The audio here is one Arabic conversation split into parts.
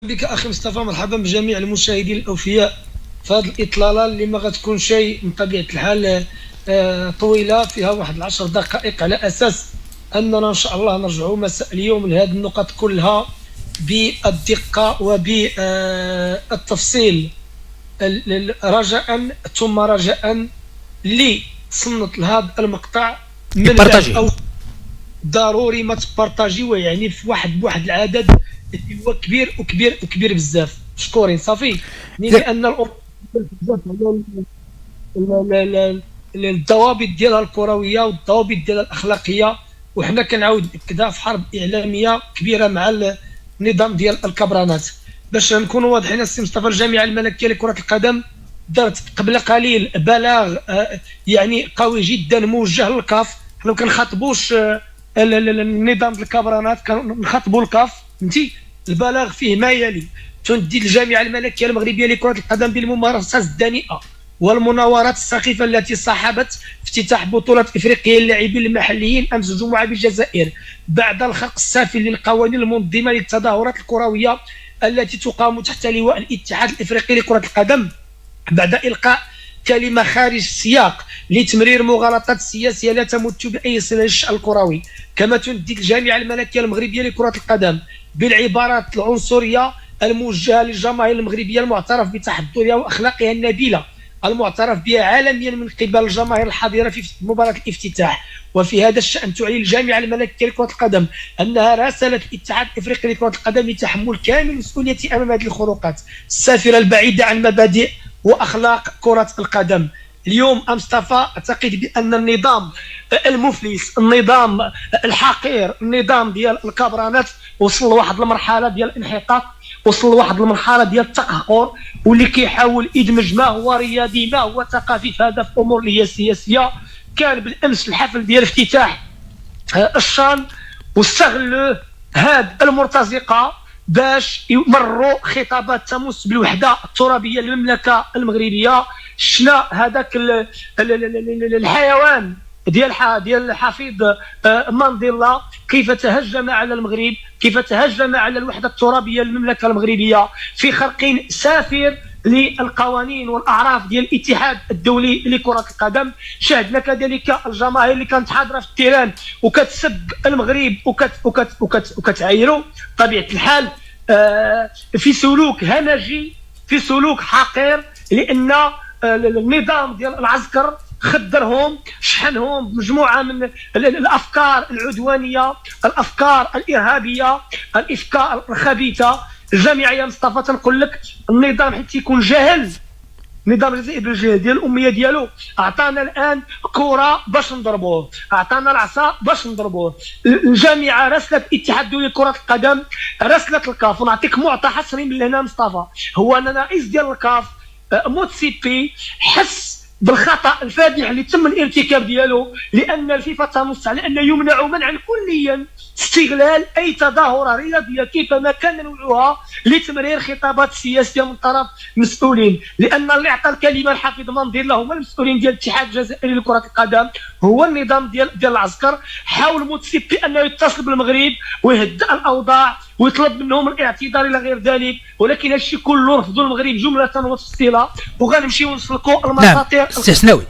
بك أخي مصطفى، مرحبا بجميع المشاهدين الأوفياء في هذه الإطلالة اللي ما غتكون شيء من طبيعة الحال طويلة، فيها واحد 10 دقائق، على أساس أننا إن شاء الله نرجعوا مساء اليوم لهذه النقط كلها بالدقة وبالتفصيل، رجاء ثم رجاء لتصنت لهذا المقطع من ضروري ما تبارطاجيوه، يعني في بواحد العدد اللي هو كبير وكبير وكبير بزاف. مشكورين صافي، لان الضوابط ديالها الكرويه والضوابط ديالها الاخلاقيه، وحنا كنعاود ناكدها في حرب اعلاميه كبيره مع النظام ديال الكبرانات. باش نكونوا واضحين السي مصطفى، الجامعه الملكيه لكره القدم دارت قبل قليل بلاغ يعني قوي جدا موجه للكاف. حنا ما كنخاطبوش النظام ديال الكبرانات، كنخاطبوا الكاف. فهمتي؟ البلاغ فيه ما يلي: تندد الجامعه الملكيه المغربيه لكره القدم بالممارسات الدنيئه والمناورات السخيفه التي صاحبت افتتاح بطوله افريقيا للاعبين المحليين امس الجمعه بالجزائر، بعد الخرق السافل للقوانين المنظمه للتظاهرات الكرويه التي تقام تحت لواء الاتحاد الافريقي لكره القدم، بعد القاء كلمه خارج السياق لتمرير مغالطات سياسيه لا تمت باي صله للشان الكروي. كما تندد الجامعه الملكيه المغربيه لكره القدم بالعبارات العنصريه الموجهه للجماهير المغربيه المعترف بتحضرها واخلاقها النبيله المعترف بها عالميا من قبل الجماهير الحاضره في مباراه الافتتاح. وفي هذا الشان تعلن الجامعه الملكيه لكره القدم انها راسلت الاتحاد الافريقي لكره القدم لتحمل كامل المسؤوليه امام هذه الخروقات السافره البعيده عن مبادئ واخلاق كره القدم. اليوم مصطفى، اعتقد بان النظام المفلس، النظام الحقير، النظام ديال الكبرانات وصل لواحد المرحله ديال الانحطاط، وصل لواحد المرحله ديال التقهقر، واللي كيحاول يدمج ما هو رياضي ما هو ثقافي في هذا الامور اللي هي سياسيه. كان بالامس الحفل ديال افتتاح الشان، واستغلوا هاد المرتزقه باش يمروا خطابات تمس بالوحده الترابيه للمملكه المغربيه. شنا هذاك الحيوان ديال حفيظ مانديلا كيف تهجم على المغرب، كيف تهجم على الوحده الترابيه للمملكه المغربيه في خرق سافر للقوانين والاعراف ديال الاتحاد الدولي لكره القدم. شاهدنا كذلك الجماهير اللي كانت حاضره في التيران وكتسب المغرب وكتعايروا بطبيعه الحال في سلوك همجي، في سلوك حقير، لان النظام ديال العسكر خدرهم، شحنهم بمجموعه من الافكار العدوانيه، الافكار الارهابيه، الافكار الخبيثه. الجامعه يا مصطفى تنقول لك النظام حيت يكون جاهل، نظام الجزائر بالجهل ديال الاميه ديالو، اعطانا الان كره باش نضربوه، اعطانا العصا باش نضربوه. الجامعه راسلت الاتحاد الدولي لكره القدم، راسلت الكاف. ونعطيك معطى حصري من هنا مصطفى، هو ان رئيس ديال الكاف موتسيبي حس بالخطا الفادح اللي تم الارتكاب ديالو، لان الفيفا تنص على ان يمنع منعا كليا استغلال اي تظاهره رياضيه كيفما كان نوعها لتمرير خطابات سياسيه من طرف مسؤولين، لان اللي عطى الكلمه الحفيظ مانديلا هما المسؤولين ديال الاتحاد الجزائري لكره القدم، هو النظام ديال العسكر. حاول موتسيبي انه يتصل بالمغرب ويهدأ الاوضاع ويطلب منهم الاعتذار الى غير ذلك، ولكن هادشي كله رفضوا المغرب جمله وتفصيلا. وغنمشيو نسلكوا المساطير استثنائي،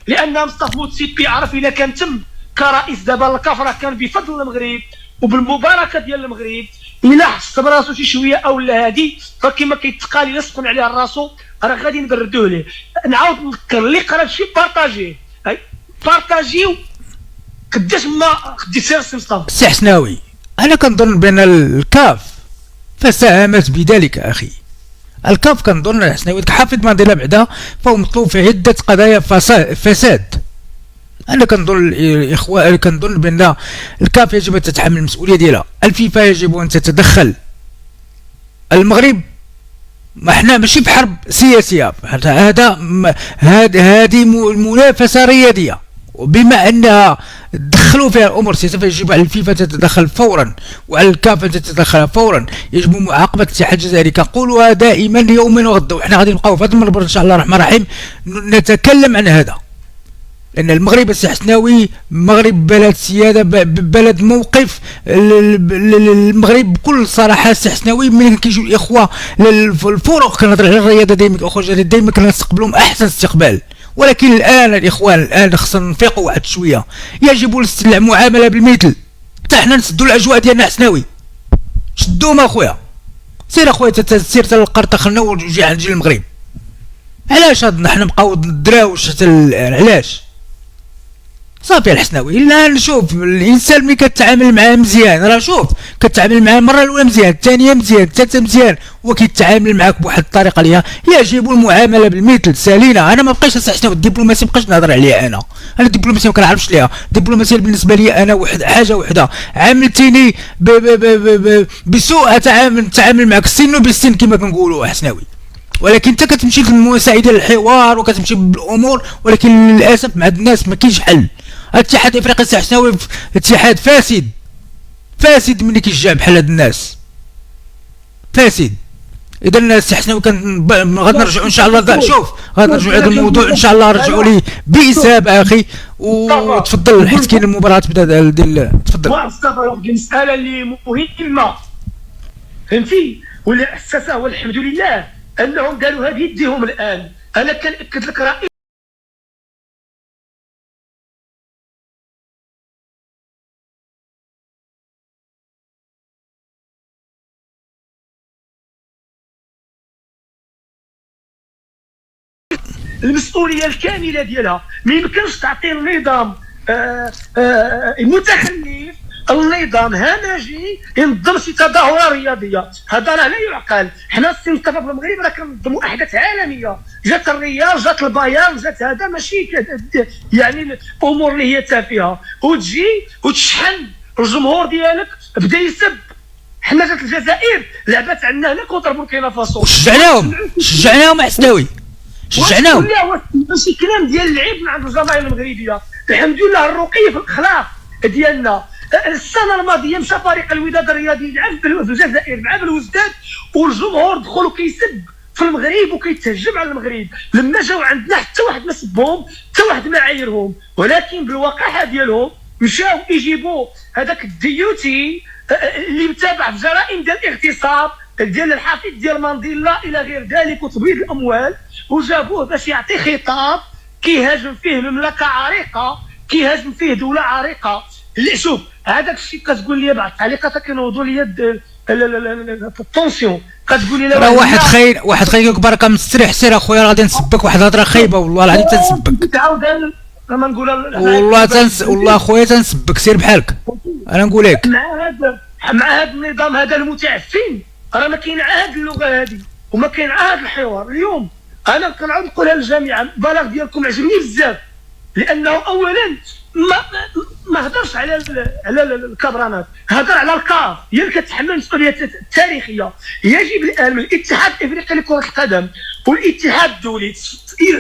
لان مصطفى موتسيبي عرف الا كان تم كرئيس دابا الكفره كان بفضل المغرب وبالمباركه ديال المغرب، الا حس براسو شي شويه او لا هادي، فكما كيتقال الا سخن عليه راسو راه غادي نبردوه ليه. نعاود نذكر اللي قرا شي بارطاجيه، بارطاجيو قداش ما خديت سير السي مصطفى. السي حسناوي، انا كنظن بان الكاف فساهمت بذلك اخي. الكاف كنظن حسناوي حافظ مانديلا بعدا فهو مطلوب في عده قضايا فساد. انا كنظن الاخوه، كنظن بان الكاف يجب ان تتحمل المسؤوليه ديالها، الفيفا يجب ان تتدخل. المغرب ما احنا ماشي في حرب سياسيه، هذه منافسه رياضيه، وبما انها دخلوا فيها الامور السياسيه فيجب على الفيفا تتدخل فورا وعلى الكاف ان تتدخل فورا. يجب معاقبه الاتحاد الجزائري، كنقولوها دائما يوما وغدا، وحنا غادي نبقاو في هذا المنبر ان شاء الله الرحمن الرحيم نتكلم عن هذا. لان المغرب السي حسناوي مغرب بلد سياده، بلد موقف. المغرب بكل صراحه السي حسناوي ملي كيجيو الاخوه للفروق، كنهضر على الرياضه دائما الاخوه دائما كنستقبلهم احسن استقبال. ولكن الان الاخوان الان خصنا نفيقوا واحد شويه، يجب المعامله بالمثل. حتى حنا نسدوا الاجواء ديالنا حسناوي، شدوهم اخويا، سير اخويا سير تلقى دخلنا وجي عند المغرب. علاش هاد حنا نبقاو ندراوش علاش؟ صافي الحسناوي. لا نشوف الانسان ملي كتعامل معاه مزيان، راه شوف كتعامل معاه المره الاولى مزيان، الثانيه مزيان، الثالثه مزيان، وكيتعامل معاك بواحد الطريقه اللي يجب المعامله بالمثل سالينا. انا ما بقيتش الحسناوي الدبلوماسيه مابقيتش نهضر عليها. انا الدبلوماسيه ما كنعرفش ليها. الدبلوماسيه بالنسبه لي انا واحد حاجه وحده، عاملتيني بسوء تعامل معك السن بالسن كما كنقولوا حسناوي. ولكن انت كتمشي للمساعده للحوار وكتمشي بالامور، ولكن للاسف مع الناس ما كاينش حل. الاتحاد الافريقي السي حسناوي اتحاد فاسد ملي كيشجع بحال هاد الناس، فاسد. اذا السي حسناوي غادي نرجعوا ان شاء الله. شوف غادي نرجعوا هذا الموضوع ان شاء الله، رجعوا لي بحساب اخي. وتفضل حيت كاين المباراه تبدا ديال تفضل. مصطفى المساله اللي مهمه فهمتي واللي حساسه، والحمد لله انهم قالوا هذه يديهم الان. انا كنأكد لك رأيي المسؤوليه الكامله ديالها. ما يمكنش تعطي النظام متخلف، النظام همجي ينظم شي تظاهره رياضيه. هذا راه لا يعقل. حنا السي مصطفى في المغرب راه كنظموا احداث عالميه، جات الرياض، جات البيان، جات هذا، ماشي يعني الامور اللي هي تافهه وتجي وتشحن الجمهور ديالك بدا يسب. حنا جات الجزائر لعبت عندنا هنا كونتر بوركينا فاسو، شجعناهم حسناوي، شجعناهم. ماشي كلام ديال اللعيب من عند الجماهير المغربيه. الحمد لله الرقي في الاخلاق ديالنا. السنه الماضيه مشى فريق الوداد الرياضي يلعب في الجزائر مع بالوزداد، والجمهور دخل وكيسب في المغرب وكيتهجم على المغرب. لما جاو عندنا حتى واحد ما سبهم، حتى واحد ما عايرهم، ولكن بالوقاحه ديالهم مشاو يجيبوا هذاك الديوتي اللي متابع في جرائم ديال الاغتصاب ديال الحفيد ديال مانديلا الى غير ذلك وتبييض الاموال، وجابوه باش يعطي خطاب كيهاجم فيه مملكه عريقه، كيهاجم فيه دوله عريقه. شوف هذاك الشيء كتقول لي بعض التعليقات كينوضوا لي الطونسيون، كتقول لي راه واحد خاين كبارك مستريح. سير اخويا غادي نسبك واحد الهضره خايبه والله العظيم تنسبك، تعاود ما نقولها والله اخويا تنسبك. سير بحالك انا نقول لك. مع هذا النظام هذا المتعفن راه ما كاين عاد اللغه هذه وما كاين عاد الحوار. اليوم انا كنعاود نقولها للجميع، البلاغ ديالكم عجبني بزاف، لانه اولا ما هضرش على الكبرانات، هضر على الكاف هي اللي كتحمل المسؤوليه التاريخيه. يجب الان من الاتحاد الافريقي لكره القدم والاتحاد الدولي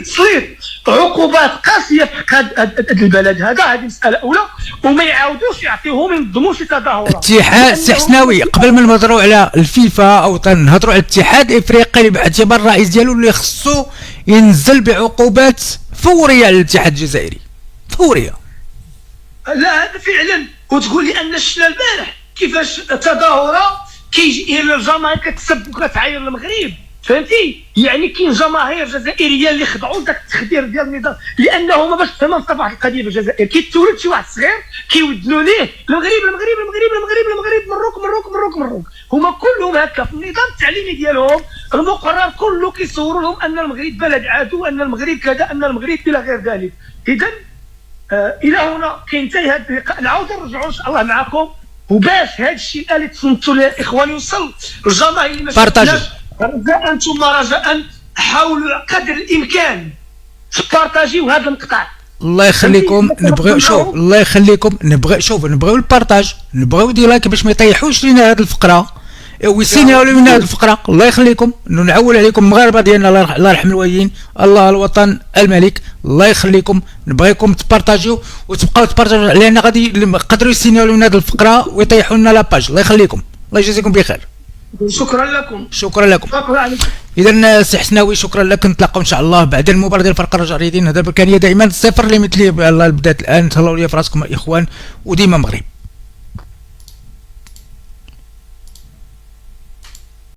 تسليط عقوبات قاسيه في حق هذا البلد هذا. هذه مساله اولى، وما يعاودوش يعطيوهم ينظموا شي تظاهرات. اتحاد سي حسناوي قبل ما نهضروا على الفيفا او تنهضروا على الاتحاد الافريقي باعتبار الرئيس ديالو اللي خصو ينزل بعقوبات فوريه على الاتحاد الجزائري، فوريه. لا هذا فعلا. وتقول لي ان شفنا البارح كيفاش تظاهره كيجي الجماهير كتسب وكتعاير المغرب، فهمتي؟ يعني كاين جماهير جزائريه اللي خضعوا لذاك التخدير ديال النظام، لانه ما باش تفهم مصطفى واحد القضيه في الجزائر. كيتولد شي واحد صغير كيودنوا ليه المغرب المغرب المغرب المغرب المغرب مروك مروك مروك مروك. هما كلهم هكا في النظام التعليمي ديالهم المقرر كله كيصوروا لهم ان المغرب بلد عدو، ان المغرب كذا، ان المغرب الى غير ذلك. اذا الى هنا كينتهي هذا اللقاء. نعاود نرجعوا ان شاء الله معكم، وباش هذا الشيء اللي تصنتوا ليه الاخوان يوصل الجماهير اللي ما شفتناش، رجاء ثم رجاء حاولوا قدر الامكان تبارطاجيو هذا المقطع. الله يخليكم نبغيو شوف، الله يخليكم نبغيو البارطاج، نبغيو دي لايك باش ما يطيحوش لينا هذه الفقره ويسينيو لنا هذه الفقره. الله يخليكم نعول عليكم المغاربه ديالنا، الله يرحم الوالدين، الله الوطن الملك. الله يخليكم نبغيكم تبارطاجيو وتبقاو تبارطاجيو، لان غادي يقدروا يسينيو لنا هذه الفقره ويطيحوا لنا لاباج. الله يخليكم، الله يجازيكم بخير. شكرا لكم. شكرا لكم. اذا سي حسناوي شكرا لك، نتلاقاو ان شاء الله بعد المباراه ديال فريق الرجاء الرياضي. هذا كان دائما الصفر اللي مثلي، الله بدات الان، تهلاو ليا في راسكم الاخوان، وديما مغرب.